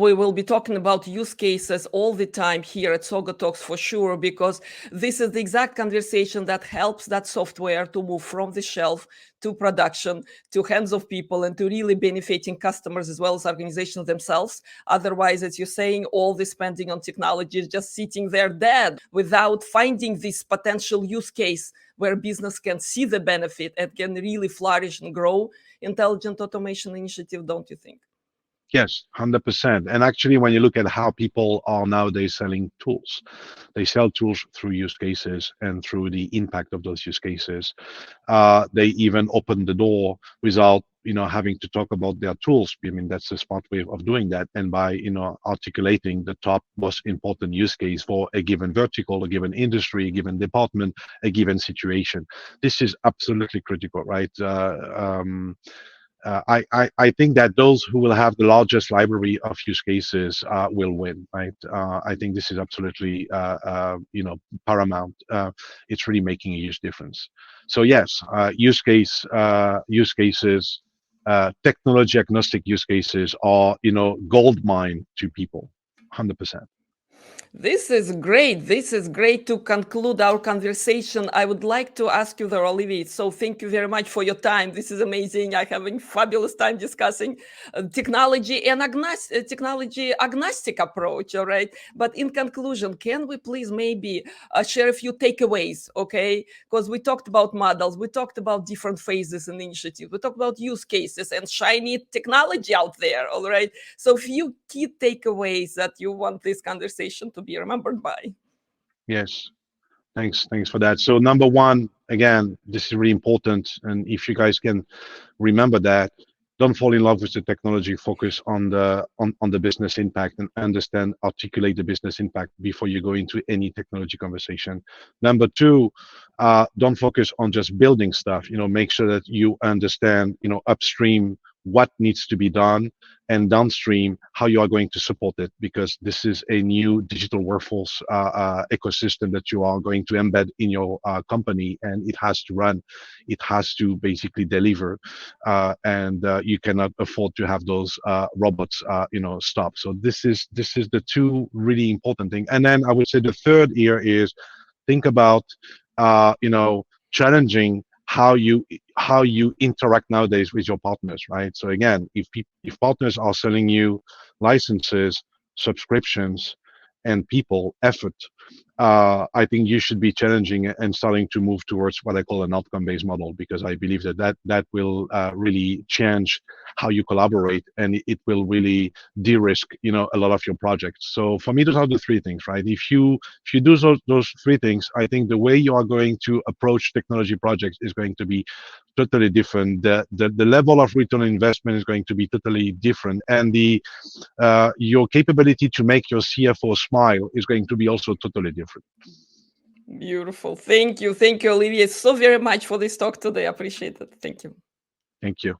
We will be talking about use cases all the time here at SaugaTalks for sure, because this is the exact conversation that helps that software to move from the shelf to production, to hands of people, and to really benefiting customers as well as organizations themselves. Otherwise, as you're saying, all the spending on technology is just sitting there dead without finding this potential use case where business can see the benefit and can really flourish and grow. Intelligent automation initiative, don't you think? Yes, 100%. And actually, when you look at how people are nowadays selling tools, they sell tools through use cases and through the impact of those use cases. They even open the door without, having to talk about their tools. I mean, that's a smart way of doing that. And by, articulating the top most important use case for a given vertical, a given industry, a given department, a given situation. This is absolutely critical, right? I think that those who will have the largest library of use cases will win, right? I think this is absolutely, paramount. It's really making a huge difference. So yes, use cases, technology agnostic use cases are, gold mine to people, 100%. This is great. This is great to conclude our conversation. I would like to ask you there, Olivier. So thank you very much for your time. This is amazing. I'm having fabulous time discussing technology and technology agnostic approach. All right. But in conclusion, can we please maybe share a few takeaways? Okay. Because we talked about models. We talked about different phases and initiatives. We talked about use cases and shiny technology out there. All right. So few key takeaways that you want this conversation to be remembered by. Yes, thanks for that. So number one, again, this is really important, and if you guys can remember that, don't fall in love with the technology. Focus on the business impact and articulate the business impact before you go into any technology conversation. Number two, don't focus on just building stuff. Make sure that you understand, upstream what needs to be done, and downstream how you are going to support it, because this is a new digital workforce ecosystem that you are going to embed in your company, and it has to run, it has to basically deliver, and you cannot afford to have those robots stop. So this is the two really important things. And then I would say the third here is think about challenging how you interact nowadays with your partners, right? So again, if partners are selling you licenses, subscriptions, and people effort, I think you should be challenging and starting to move towards what I call an outcome-based model, because I believe that will really change how you collaborate, and it will really de-risk a lot of your projects. So for me, those are the three things, right? If you do those three things, I think the way you are going to approach technology projects is going to be totally different. The level of return on investment is going to be totally different, and your capability to make your CFO smile is going to be also totally different. Beautiful. Thank you, Olivier, so very much for this talk today. I appreciate it. Thank you. Thank you.